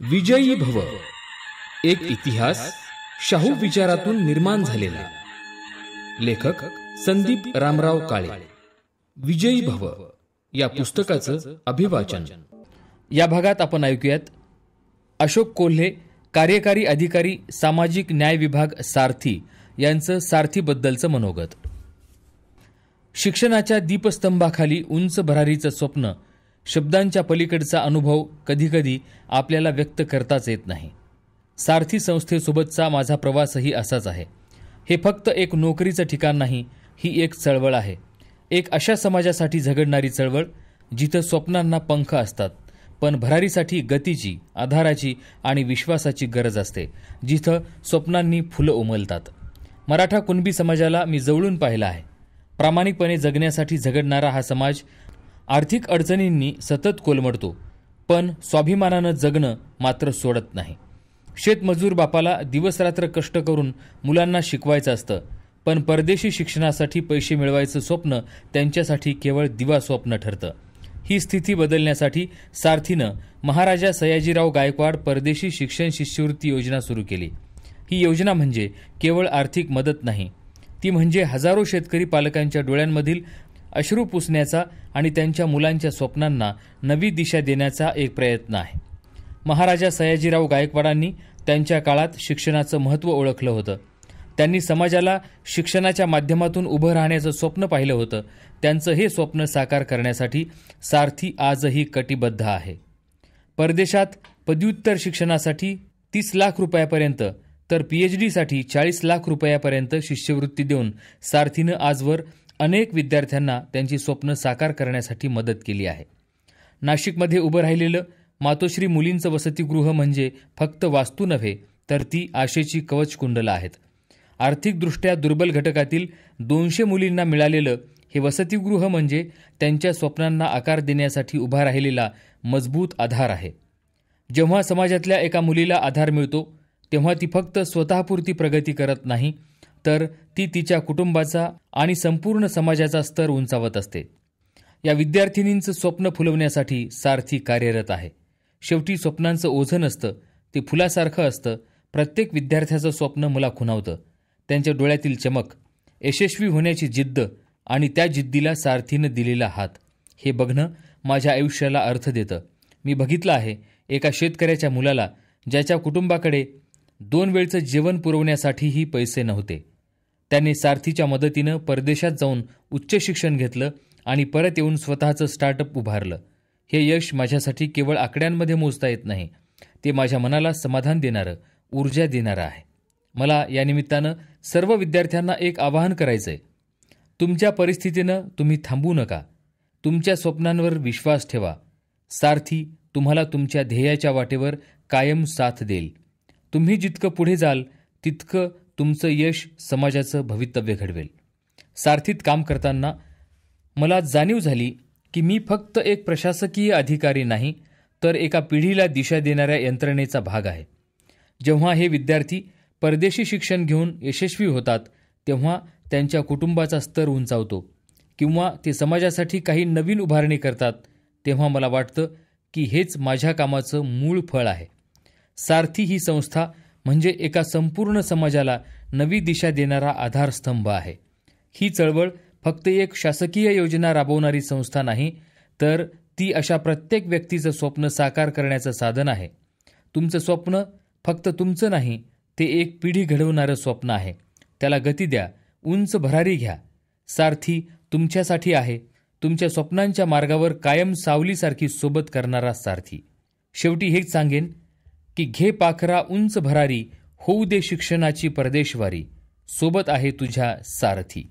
विजयी भव, एक इतिहास शाहू विचारातून निर्माण झालेला. लेखक संदीप रामराव काळे. विजयी भव या पुस्तकाचं अभिवाचन. या भागात आपण ऐकूयात अशोक कोल्हे, कार्यकारी अधिकारी, सामाजिक न्याय विभाग, सारथी यांचं सारथीबद्दलचं मनोगत. शिक्षणाच्या दीपस्तंभाखाली उंच भरारीचं स्वप्न, शब्दांच्या पलीकडचा अनुभव कधीकधी आपल्याला व्यक्त करताच येत नाही. सारथी संस्थेसोबतचा माझा प्रवासही असाच आहे. हे फक्त एक नोकरीचं ठिकाण नाही, ही एक चळवळ आहे. एक अशा समाजासाठी झगडणारी चळवळ जिथं स्वप्नांना पंख असतात, पण भरारीसाठी गतीची, आधाराची आणि विश्वासाची गरज असते. जिथं स्वप्नांनी फुलं उमलतात. मराठा कुणबी समाजाला मी जवळून पाहिला आहे. प्रामाणिकपणे जगण्यासाठी झगडणारा हा समाज आर्थिक अडचणींनी सतत कोलमडतो, पण स्वाभिमानानं जगणं मात्र सोडत नाही. शेतमजूर बापाला दिवसरात्र कष्ट करून मुलांना शिकवायचं असतं, पण परदेशी शिक्षणासाठी पैसे मिळवायचं स्वप्न त्यांच्यासाठी केवळ दिवा स्वप्न ठरतं. ही स्थिती बदलण्यासाठी सारथीनं महाराजा सयाजीराव गायकवाड परदेशी शिक्षण शिष्यवृत्ती योजना सुरू केली. ही योजना म्हणजे केवळ आर्थिक मदत नाही, ती म्हणजे हजारो शेतकरी पालकांच्या डोळ्यांमधील अश्रू पुसण्याचा आणि त्यांच्या मुलांच्या स्वप्नांना नवी दिशा देण्याचा एक प्रयत्न आहे. महाराजा सयाजीराव गायकवाडांनी त्यांच्या काळात शिक्षणाचं महत्त्व ओळखलं होतं. त्यांनी समाजाला शिक्षणाच्या माध्यमातून उभं राहण्याचं स्वप्न पाहिलं होतं. त्यांचं हे स्वप्न साकार करण्यासाठी सारथी आजही कटिबद्ध आहे. परदेशात पदव्युत्तर शिक्षणासाठी 30 लाख रुपयापर्यंत तर PhDसाठी 40 लाख रुपयापर्यंत शिष्यवृत्ती देऊन सारथीनं आजवर अनेक विद्यार्थ्यांना त्यांची स्वप्न साकार करण्यासाठी मदत केली आहे. नाशिकमध्ये उभं राहिलेलं मातोश्री मुलींचं वसतिगृह म्हणजे फक्त वास्तू नव्हे, तर ती आशेची कवचकुंडलं आहेत. आर्थिकदृष्ट्या दुर्बल घटकातील 200 मुलींना मिळालेलं हे वसतिगृह म्हणजे त्यांच्या स्वप्नांना आकार देण्यासाठी उभा राहिलेला मजबूत आधार आहे. जेव्हा समाजातल्या एका मुलीला आधार मिळतो, तेव्हा ती फक्त स्वतःपुरती प्रगती करत नाही, तर ती तिच्या कुटुंबाचा आणि संपूर्ण समाजाचा स्तर उंचावत असते. या विद्यार्थिनींचं स्वप्न फुलवण्यासाठी सारथी कार्यरत आहे. शेवटी स्वप्नांचं ओझं नसतं, ते फुलासारखं असतं. प्रत्येक विद्यार्थ्याचं स्वप्न मला खुणावतं. त्यांच्या डोळ्यातील चमक, यशस्वी होण्याची जिद्द आणि त्या जिद्दीला सारथीनं दिलेला हात, हे बघणं माझ्या आयुष्याला अर्थ देतं. मी बघितलं आहे एका शेतकऱ्याच्या मुलाला ज्याच्या कुटुंबाकडे 2 वेळचं जेवण पुरवण्यासाठीही पैसे नव्हते. त्याने सारथीच्या मदतीनं परदेशात जाऊन उच्च शिक्षण घेतलं आणि परत येऊन स्वतःचं स्टार्टअप उभारलं. हे यश माझ्यासाठी केवळ आकड्यांमध्ये मोजता येत नाही, ते माझ्या मनाला समाधान देणारं, ऊर्जा देणारं आहे. मला या निमित्तानं सर्व विद्यार्थ्यांना एक आवाहन करायचं आहे. तुमच्या परिस्थितीनं तुम्ही थांबू नका. तुमच्या स्वप्नांवर विश्वास ठेवा. सारथी तुम्हाला तुमच्या ध्येयाच्या वाटेवर कायम साथ देईल. तुम्ही जितकं पुढे जाल, तितकं तुमचं यश समाजाचं भवितव्य घडवेल. सारथीत काम करताना मला जाणीव झाली की मी फक्त एक प्रशासकीय अधिकारी नाही, तर एका पिढीला दिशा देणाऱ्या यंत्रणेचा भाग आहे. जेव्हा हे विद्यार्थी परदेशी शिक्षण घेऊन यशस्वी होतात, तेव्हा त्यांच्या कुटुंबाचा स्तर उंचावतो किंवा ते समाजासाठी काही नवीन उभारणी करतात, तेव्हा मला वाटतं की हेच माझ्या कामाचं मूळ फळ आहे. सारथी ही संस्था म्हणजे एका संपूर्ण समाजाला नवी दिशा देणारा आधारस्तंभ आहे. ही चळवळ फक्त एक शासकीय योजना राबवणारी संस्था नाही, तर ती अशा प्रत्येक व्यक्तीचं स्वप्न साकार करण्याचं साधन आहे. तुमचं स्वप्न फक्त तुमचं नाही, ते एक पिढी घडवणारं स्वप्न आहे. त्याला गती द्या, उंच भरारी घ्या. सारथी तुमच्यासाठी आहे. तुमच्या स्वप्नांच्या मार्गावर कायम सावलीसारखी सोबत करणारा सारथी. शेवटी हेच सांगेन की घे पाखरा उंच भरारी, होऊ दे शिक्षणाची परदेशवारी, सोबत आहे तुझ्या सारथी.